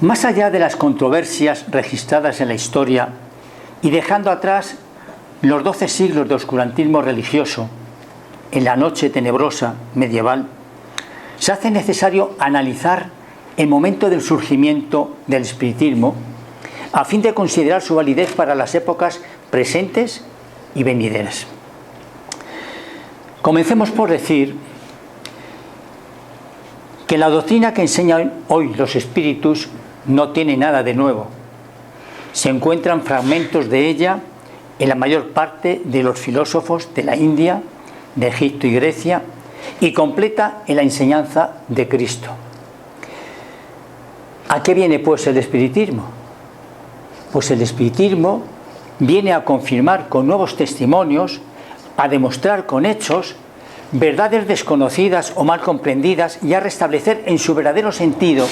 Más allá de las controversias registradas en la historia y dejando atrás los 12 siglos de oscurantismo religioso en la noche tenebrosa medieval, se hace necesario analizar el momento del surgimiento del espiritismo a fin de considerar su validez para las épocas presentes y venideras. Comencemos por decir que la doctrina que enseñan hoy los espíritus no tiene nada de nuevo. Se encuentran fragmentos de ella en la mayor parte de los filósofos de la India, de Egipto y Grecia, y completa en la enseñanza de Cristo. ¿A qué viene pues el espiritismo? Pues el espiritismo viene a confirmar con nuevos testimonios, a demostrar con hechos verdades desconocidas o mal comprendidas y a restablecer en su verdadero sentido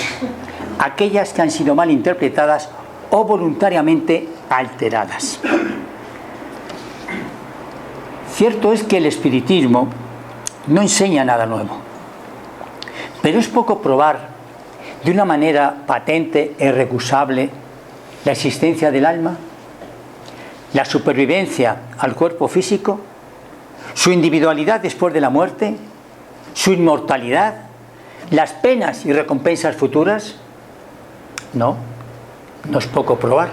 aquellas que han sido mal interpretadas o voluntariamente alteradas. Cierto es que el espiritismo no enseña nada nuevo, pero es poco probar de una manera patente e irrecusable la existencia del alma, la supervivencia al cuerpo físico, su individualidad después de la muerte, su inmortalidad, las penas y recompensas futuras. No es poco probar.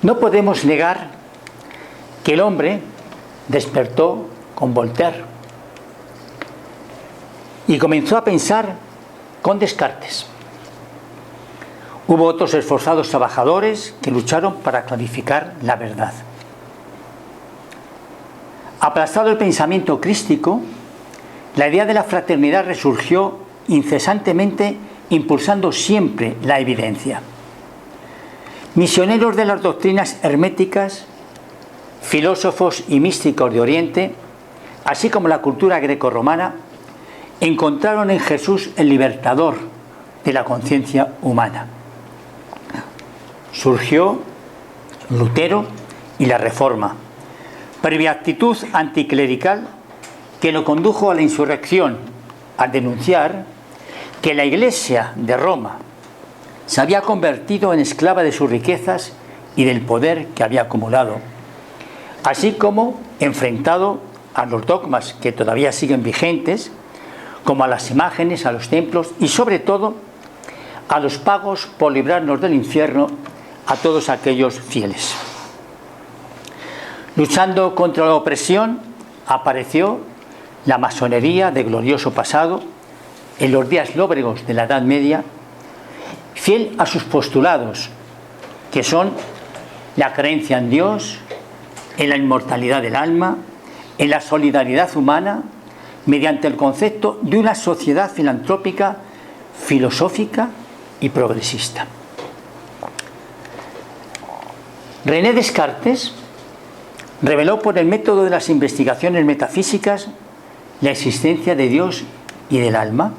No podemos negar que el hombre despertó con Voltaire y comenzó a pensar con Descartes. Hubo otros esforzados trabajadores que lucharon para clarificar la verdad. Aplastado el pensamiento crístico, la idea de la fraternidad resurgió incesantemente, impulsando siempre la evidencia. Misioneros de las doctrinas herméticas, filósofos y místicos de Oriente, así como la cultura grecorromana, encontraron en Jesús el libertador de la conciencia humana. Surgió Lutero y la Reforma, previa actitud anticlerical que lo condujo a la insurrección, al denunciar que la Iglesia de Roma se había convertido en esclava de sus riquezas y del poder que había acumulado, así como enfrentado a los dogmas que todavía siguen vigentes, como a las imágenes, a los templos y sobre todo a los pagos por librarnos del infierno a todos aquellos fieles. Luchando contra la opresión, apareció la masonería de glorioso pasado en los días lóbregos de la Edad Media, fiel a sus postulados, que son la creencia en Dios, en la inmortalidad del alma, en la solidaridad humana, mediante el concepto de una sociedad filantrópica, filosófica y progresista. René Descartes reveló por el método de las investigaciones metafísicas la existencia de Dios y del alma,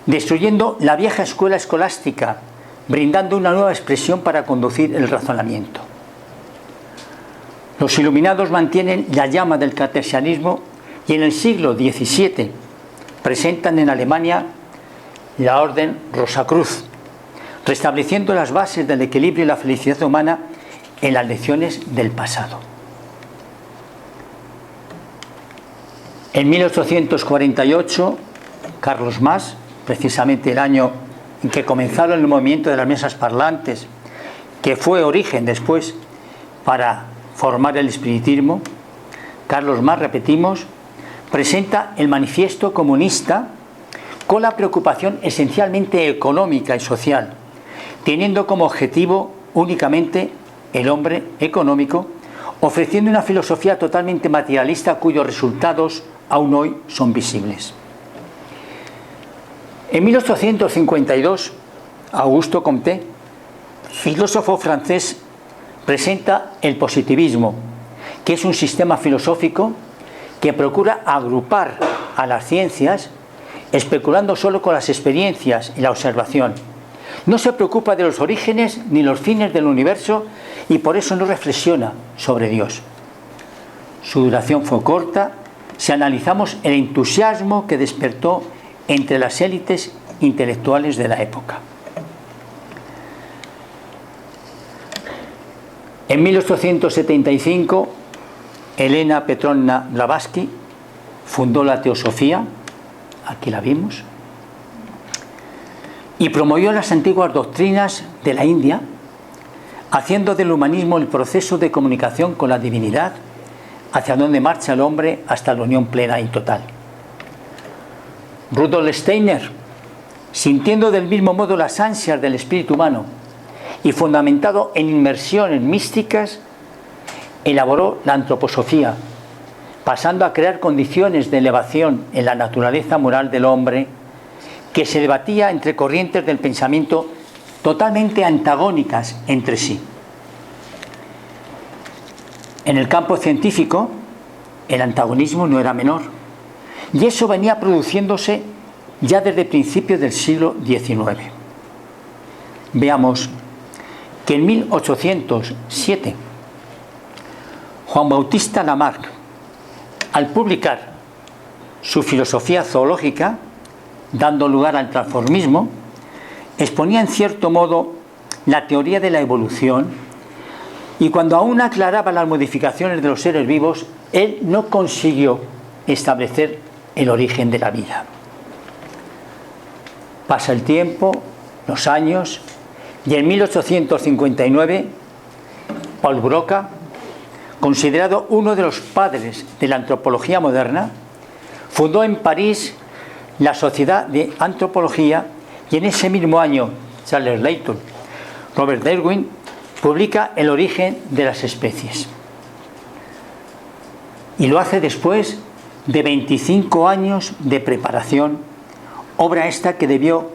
destruyendo la vieja escuela escolástica, brindando una nueva expresión para conducir el razonamiento. Los iluminados mantienen la llama del cartesianismo y en el siglo XVII presentan en Alemania la Orden Rosacruz, restableciendo las bases del equilibrio y la felicidad humana en las lecciones del pasado. En 1848, Carlos Mas, precisamente el año en que comenzaron el movimiento de las mesas parlantes, que fue origen después para formar el espiritismo, Carlos Mas, repetimos, presenta el manifiesto comunista con la preocupación esencialmente económica y social, teniendo como objetivo únicamente el hombre económico, ofreciendo una filosofía totalmente materialista cuyos resultados aún hoy son visibles. En 1852, Auguste Comte, filósofo francés, presenta el positivismo, que es un sistema filosófico que procura agrupar a las ciencias especulando solo con las experiencias y la observación. No se preocupa de los orígenes ni los fines del universo y por eso no reflexiona sobre Dios. Su duración fue corta si analizamos el entusiasmo que despertó entre las élites intelectuales de la época. En 1875, Elena Petrovna Blavatsky fundó la teosofía, aquí la vimos, y promovió las antiguas doctrinas de la India, haciendo del humanismo el proceso de comunicación con la divinidad, hacia donde marcha el hombre hasta la unión plena y total. Rudolf Steiner, sintiendo del mismo modo las ansias del espíritu humano y fundamentado en inmersiones místicas, elaboró la antroposofía, pasando a crear condiciones de elevación en la naturaleza moral del hombre, que se debatía entre corrientes del pensamiento totalmente antagónicas entre sí. En el campo científico, el antagonismo no era menor, y eso venía produciéndose ya desde principios del siglo XIX. Veamos que en 1807, Juan Bautista Lamarck, al publicar su filosofía zoológica, dando lugar al transformismo, exponía en cierto modo la teoría de la evolución, y cuando aún aclaraba las modificaciones de los seres vivos, él no consiguió establecer el origen de la vida. Pasa el tiempo, los años, y en 1859, Paul Broca, considerado uno de los padres de la antropología moderna, fundó en París la Sociedad de Antropología, y en ese mismo año Charles Layton, Robert Darwin, publica El origen de las especies. Y lo hace después de 25 años de preparación, obra esta que debió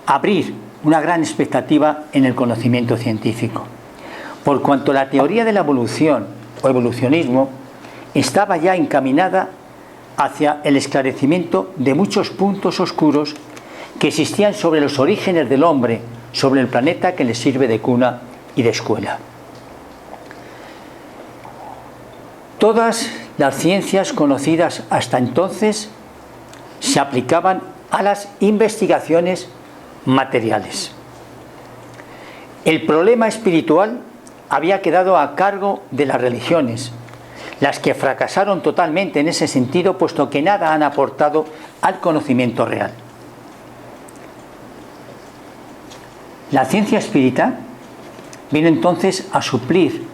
abrir una gran expectativa en el conocimiento científico, por cuanto la teoría de la evolución o evolucionismo estaba ya encaminada hacia el esclarecimiento de muchos puntos oscuros que existían sobre los orígenes del hombre, sobre el planeta que le sirve de cuna y de escuela. Todas las ciencias conocidas hasta entonces se aplicaban a las investigaciones materiales. El problema espiritual había quedado a cargo de las religiones, las que fracasaron totalmente en ese sentido, puesto que nada han aportado al conocimiento real. La ciencia espírita vino entonces a suplir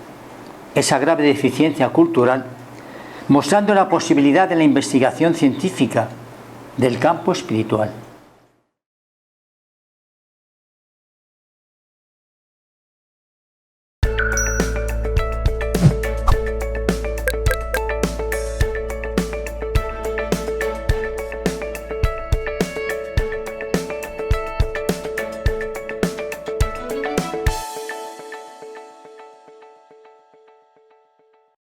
esa grave deficiencia cultural, mostrando la posibilidad de la investigación científica del campo espiritual.